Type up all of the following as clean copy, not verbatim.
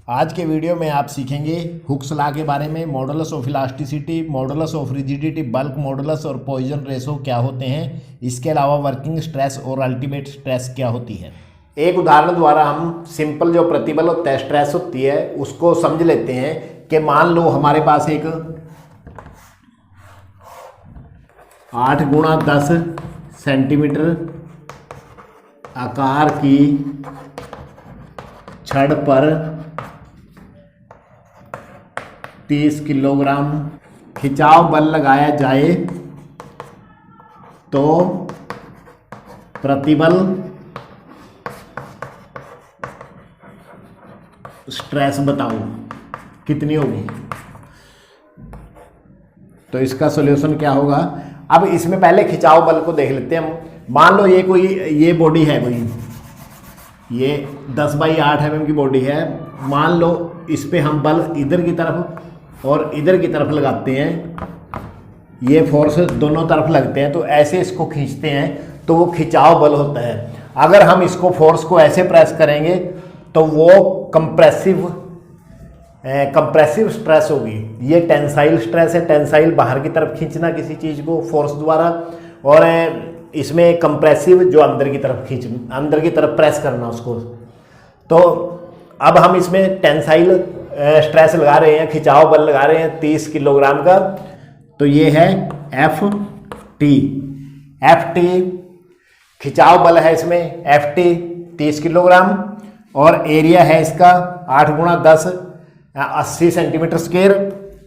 आज के वीडियो में आप सीखेंगे हुक्स लॉ के बारे में, modulus of elasticity, modulus of rigidity, bulk modulus और पॉइजन रेशो क्या होते हैं। इसके अलावा वर्किंग स्ट्रेस और अल्टीमेट स्ट्रेस क्या होती है। एक उदाहरण द्वारा हम सिंपल जो प्रतिबल होता है, स्ट्रेस होती है, उसको समझ लेते हैं कि मान लो हमारे पास एक 8x10 सेंटीमीटर आकार की छड़ पर 30 किलोग्राम खिंचाव बल लगाया जाए तो प्रतिबल स्ट्रेस बताओ कितनी होगी। तो इसका सॉल्यूशन क्या होगा। अब इसमें पहले खिंचाव बल को देख लेते हैं हम। मान लो ये बॉडी है, कोई ये 10/8 mm की बॉडी है। मान लो इस पे हम बल इधर की तरफ और इधर की तरफ लगाते हैं, ये फोर्स दोनों तरफ लगते हैं, तो ऐसे इसको खींचते हैं तो वो खिंचाव बल होता है। अगर हम इसको फोर्स को ऐसे प्रेस करेंगे तो वो कंप्रेसिव स्ट्रेस होगी। ये टेंसाइल स्ट्रेस है, टेंसाइल बाहर की तरफ खींचना किसी चीज़ को फोर्स द्वारा, और इसमें कंप्रेसिव जो अंदर की तरफ प्रेस करना उसको। तो अब हम इसमें टेंसाइल स्ट्रेस लगा रहे हैं, खिंचाव बल लगा रहे हैं 30 किलोग्राम का। तो ये है एफ टी खिंचाव बल है इसमें, एफ टी 30 किलोग्राम, और एरिया है इसका 8x10 80 सेंटीमीटर स्क्वायर।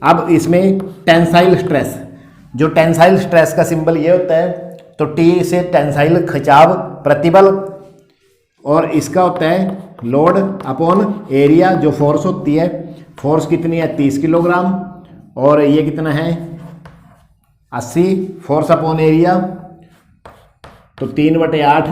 अब इसमें टेंसाइल स्ट्रेस, जो टेंसाइल स्ट्रेस का सिंबल ये होता है, तो टी से टेंसाइल खिंचाव प्रतिबल, और इसका होता है लोड अपॉन एरिया, जो फोर्स होती है। फोर्स कितनी है 30 किलोग्राम, और ये कितना है 80, फोर्स अपॉन एरिया, तो 3/8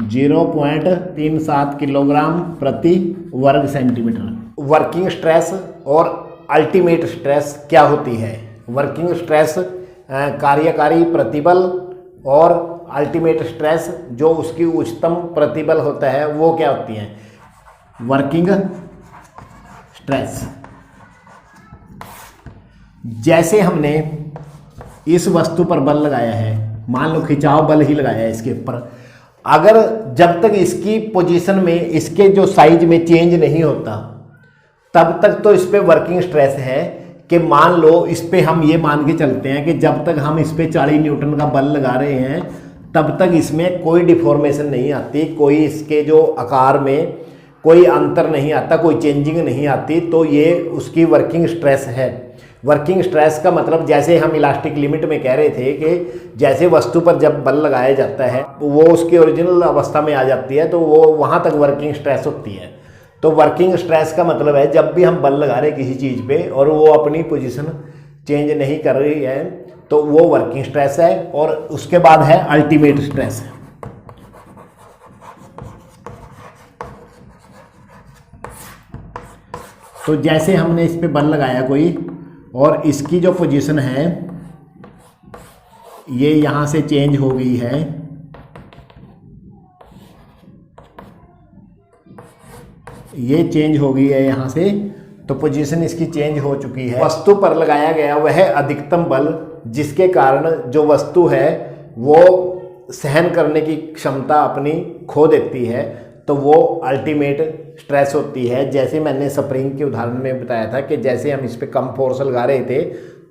0.37 किलोग्राम प्रति वर्ग सेंटीमीटर। वर्किंग स्ट्रेस और अल्टीमेट स्ट्रेस क्या होती है। वर्किंग स्ट्रेस कार्यकारी प्रतिबल, और अल्टीमेट स्ट्रेस जो उसकी उच्चतम प्रतिबल होता है वो क्या होती है। वर्किंग स्ट्रेस, जैसे हमने इस वस्तु पर बल लगाया है, मान लो खिंचाव बल ही लगाया है इसके ऊपर, अगर जब तक इसकी पोजीशन में, इसके जो साइज में चेंज नहीं होता, तब तक तो इस पे वर्किंग स्ट्रेस है। कि मान लो इस पे हम ये मान के चलते हैं कि जब तक हम इस पे 40 न्यूटन का बल लगा रहे हैं तब तक इसमें कोई डिफॉर्मेशन नहीं आती, कोई इसके जो आकार में कोई अंतर नहीं आता, कोई चेंजिंग नहीं आती, तो ये उसकी वर्किंग स्ट्रेस है। वर्किंग स्ट्रेस का मतलब, जैसे हम इलास्टिक लिमिट में कह रहे थे कि जैसे वस्तु पर जब बल लगाया जाता है वो उसकी ओरिजिनल अवस्था में आ जाती है, तो वो वहाँ तक वर्किंग स्ट्रेस होती है। तो वर्किंग स्ट्रेस का मतलब है जब भी हम बल लगा रहे हैं किसी चीज़ पे और वो अपनी पोजीशन चेंज नहीं कर रही है, तो वो वर्किंग स्ट्रेस है। और उसके बाद है अल्टीमेट स्ट्रेस। तो जैसे हमने इस पे बल लगाया कोई, और इसकी जो पोजीशन है ये यहाँ से चेंज हो गई है, ये चेंज हो गई है यहाँ से, तो पोजीशन इसकी चेंज हो चुकी है। वस्तु पर लगाया गया वह अधिकतम बल, जिसके कारण जो वस्तु है वो सहन करने की क्षमता अपनी खो देती है, तो वो अल्टीमेट स्ट्रेस होती है। जैसे मैंने स्प्रिंग के उदाहरण में बताया था कि जैसे हम इस पे कम फोर्स लगा रहे थे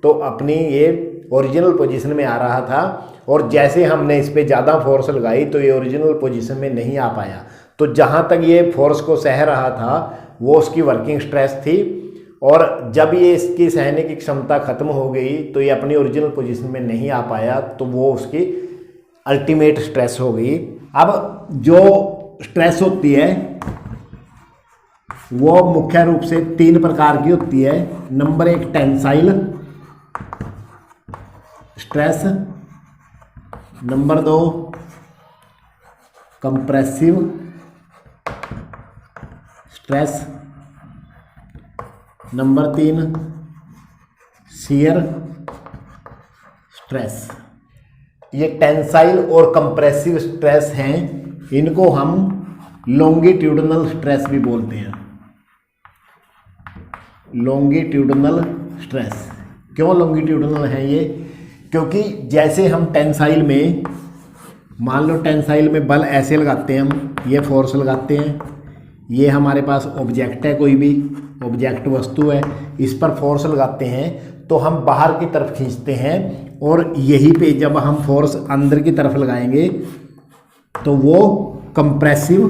तो अपनी ये ओरिजिनल पोजीशन में आ रहा था, और जैसे हमने इस पे ज़्यादा फोर्स लगाई तो ये ओरिजिनल पोजीशन में नहीं आ पाया। तो जहाँ तक ये फोर्स को सह रहा था वो उसकी वर्किंग स्ट्रेस थी, और जब ये इसकी सहने की क्षमता खत्म हो गई तो ये अपनी ओरिजिनल पोजीशन में नहीं आ पाया, तो वो उसकी अल्टीमेट स्ट्रेस हो गई। अब जो स्ट्रेस होती है वो मुख्य रूप से 3 प्रकार की होती है। Number 1 tensile stress, number 2 compressive stress, number 3 shear stress. ये टेंसाइल और कंप्रेसिव स्ट्रेस हैं, इनको हम लॉन्गिट्यूडनल स्ट्रेस भी बोलते हैं। लॉन्गिट्यूडनल स्ट्रेस क्यों लॉन्गिट्यूडनल है ये? क्योंकि जैसे हम टेंसाइल में, मान लो टेंसाइल में बल ऐसे लगाते हैं हम, ये फोर्स लगाते हैं, ये हमारे पास ऑब्जेक्ट है, कोई भी ऑब्जेक्ट वस्तु है, इस पर फोर्स लगाते हैं तो हम बाहर की तरफ खींचते हैं, और यहीं पे जब हम फोर्स अंदर की तरफ लगाएंगे तो वो कंप्रेसिव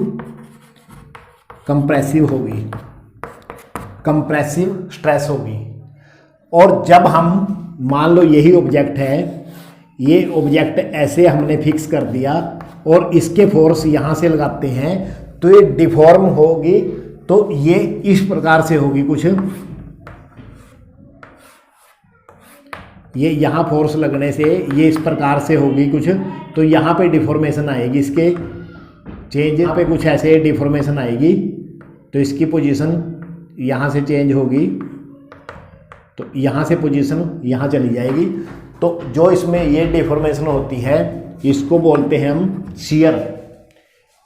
होगी, कंप्रेसिव स्ट्रेस होगी। और जब हम मान लो यही ऑब्जेक्ट है, ये ऑब्जेक्ट ऐसे हमने फिक्स कर दिया और इसके फोर्स यहाँ से लगाते हैं तो ये डिफॉर्म होगी, तो ये इस प्रकार से होगी कुछ, ये यहाँ फोर्स लगने से ये इस प्रकार से होगी कुछ, तो यहाँ पे डिफॉर्मेशन आएगी, इसके चेंज यहाँ पे कुछ ऐसे डिफॉर्मेशन आएगी, तो इसकी पोजीशन यहाँ से चेंज होगी, तो यहाँ से पोजीशन यहाँ चली जाएगी। तो जो इसमें ये डिफॉर्मेशन होती है इसको बोलते हैं हम शियर।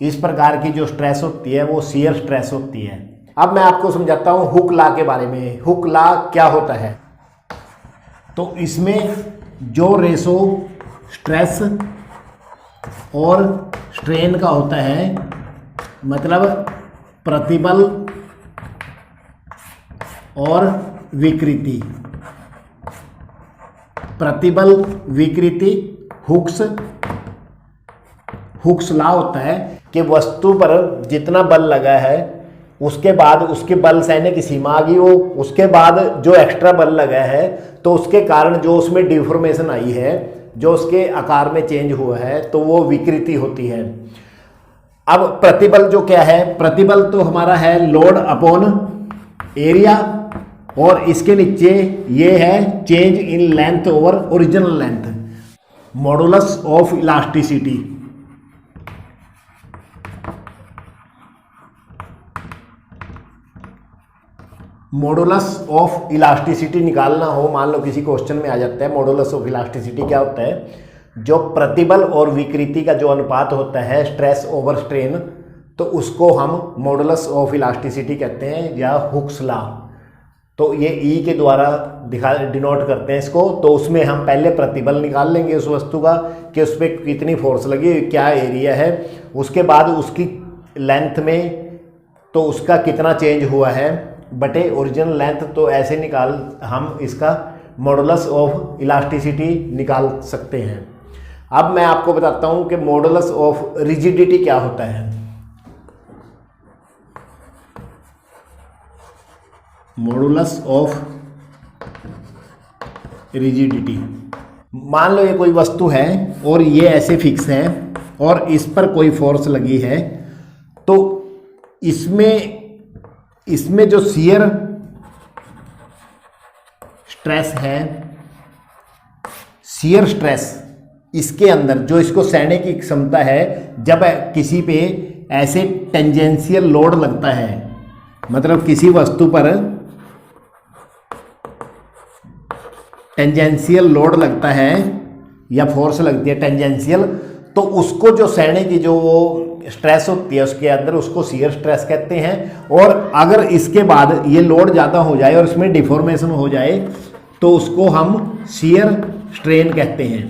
इस प्रकार की जो स्ट्रेस होती है वो शियर स्ट्रेस होती है। अब मैं आपको समझाता हूँ हुक लॉ के बारे में। हुक लॉ क्या होता है? तो इसमें जो रेशो स्ट्रेस और स्ट्रेन का होता है, मतलब प्रतिबल और विकृति, प्रतिबल विकृति हुक्स लॉ होता है कि वस्तु पर जितना बल लगा है उसके बाद उसके बल सहने की सीमा आ गई हो, उसके बाद जो एक्स्ट्रा बल लगा है तो उसके कारण जो उसमें डिफॉर्मेशन आई है, जो उसके आकार में चेंज हुआ है, तो वो विकृति होती है। अब प्रतिबल जो क्या है? प्रतिबल तो हमारा है लोड अपॉन एरिया, और इसके नीचे ये है change in length over original length, modulus of elasticity. Modulus of elasticity निकालना हो, मान लो किसी क्वेश्चन में आ जाता है मॉडुलस ऑफ इलास्टिसिटी क्या होता है? जो प्रतिबल और विकृति का जो अनुपात होता है स्ट्रेस ओवर स्ट्रेन, तो उसको हम मॉडुलस ऑफ इलास्टिसिटी कहते हैं या हुक्स लॉ। तो ये ई के द्वारा डिनोट करते हैं इसको। तो उसमें हम पहले प्रतिबल निकाल लेंगे उस वस्तु का कि उस पर कितनी फोर्स लगी, क्या एरिया है, उसके बाद उसकी लेंथ में तो उसका कितना चेंज हुआ है बटे ओरिजिनल लेंथ। तो ऐसे निकाल हम इसका मॉडुलस ऑफ इलास्टिसिटी निकाल सकते हैं। अब मैं आपको बताता हूँ कि मॉडुलस ऑफ रिजिडिटी क्या होता है। मॉडुलस ऑफ रिजिडिटी, मान लो ये कोई वस्तु है और ये ऐसे फिक्स है और इस पर कोई फोर्स लगी है, तो इसमें जो शियर स्ट्रेस है, शियर स्ट्रेस इसके अंदर जो इसको सहने की क्षमता है, जब किसी पे ऐसे टेंजेंशियल लोड लगता है, मतलब किसी वस्तु पर टेंजेंशियल लोड लगता है या फोर्स लगती है टेंजेंशियल, तो उसको जो सहने की जो वो स्ट्रेस होती है उसके अंदर, उसको शियर स्ट्रेस कहते हैं। और अगर इसके बाद ये लोड ज़्यादा हो जाए और इसमें डिफॉर्मेशन हो जाए तो उसको हम शियर स्ट्रेन कहते हैं।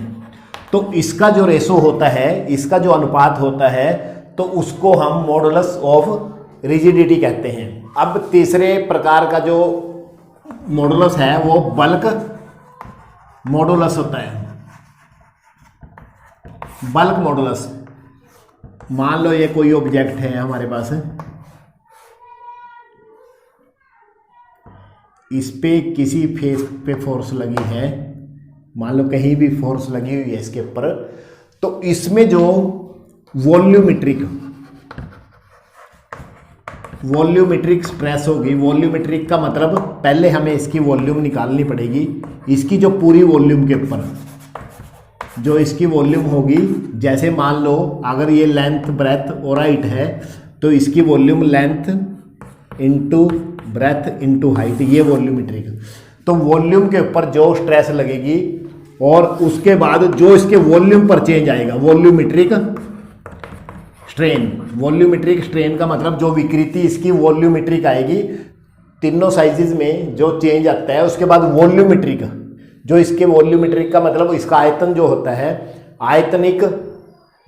तो इसका जो रेशो होता है, इसका जो अनुपात होता है, तो उसको हम मॉडुलस ऑफ रिजिडिटी कहते हैं। अब तीसरे प्रकार का जो मॉडुलस है वो बल्क मॉडुलस होता है। बल्क मॉडुलस, मान लो ये कोई ऑब्जेक्ट है हमारे पास, इस पे किसी फेस पे फोर्स लगी है, मान लो कहीं भी फोर्स लगी हुई है इसके ऊपर, तो इसमें जो वॉल्यूमेट्रिक स्ट्रेस होगी, वॉल्यूमेट्रिक का मतलब पहले हमें इसकी वॉल्यूम निकालनी पड़ेगी, इसकी जो पूरी वॉल्यूम के ऊपर जो इसकी वॉल्यूम होगी, जैसे मान लो अगर ये लेंथ ब्रेथ और हाइट है तो इसकी volume length into breadth into height, ये वॉल्यूमेट्रिक। तो वॉल्यूम के ऊपर जो स्ट्रेस लगेगी और उसके बाद जो इसके वॉल्यूम पर चेंज आएगा, वॉल्यूमेट्रिक स्ट्रेन, वॉल्यूमेट्रिक स्ट्रेन का मतलब जो विकृति इसकी वॉल्यूमेट्रिक आएगी, तीनों साइजेस में जो चेंज आता है। उसके बाद वॉल्यूमेट्रिक, जो इसके वॉल्यूमेट्रिक का मतलब इसका आयतन जो होता है, आयतनिक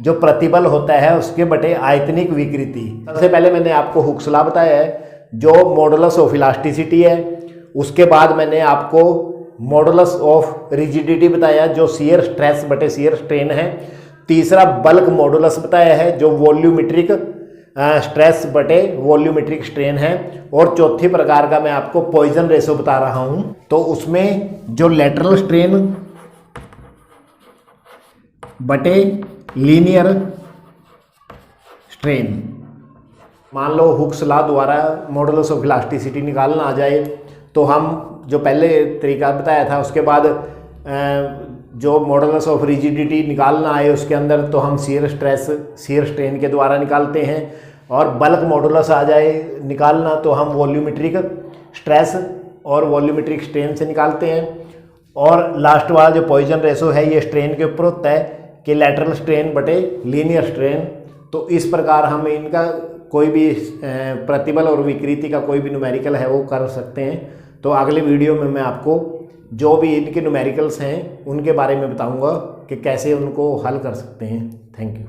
जो प्रतिबल होता है उसके बटे आयतनिक विकृति। सबसे पहले मैंने आपको हुक्स लॉ बताया है जो मॉडुलस ऑफ इलास्टिसिटी है। उसके बाद मैंने आपको मॉडुलस ऑफ रिजिडिटी बताया जो शियर स्ट्रेस बटे शियर स्ट्रेन है। तीसरा बल्क मॉडुलस बताया है जो वॉल्यूमेट्रिक स्ट्रेस बटे वॉल्यूमेट्रिक स्ट्रेन है। और चौथी प्रकार का मैं आपको पॉइजन रेशो बता रहा हूं, तो उसमें जो लेटरल स्ट्रेन बटे लीनियर स्ट्रेन। मान लो हुक्स लॉ द्वारा मॉडुलस ऑफ इलास्टिसिटी निकालना आ जाए तो हम जो पहले तरीका बताया था उसके बाद जो मॉडुलस ऑफ रिजिडिटी निकालना आए उसके अंदर तो हम शियर स्ट्रेस शियर स्ट्रेन के द्वारा निकालते हैं। और बल्क मॉडुलस आ जाए निकालना तो हम वॉल्यूमेट्रिक स्ट्रेस और वॉल्यूमेट्रिक स्ट्रेन से निकालते हैं। और लास्ट वाला जो पॉइजन रेशो है ये स्ट्रेन के ऊपर होता है कि लेटरल स्ट्रेन बटे लीनियर स्ट्रेन। तो इस प्रकार हम इनका कोई भी प्रतिबल और विकृति का कोई भी न्यूमेरिकल है वो कर सकते हैं। तो अगले वीडियो में मैं आपको जो भी इनके न्यूमेरिकल्स हैं उनके बारे में बताऊंगा कि कैसे उनको हल कर सकते हैं। Thank you.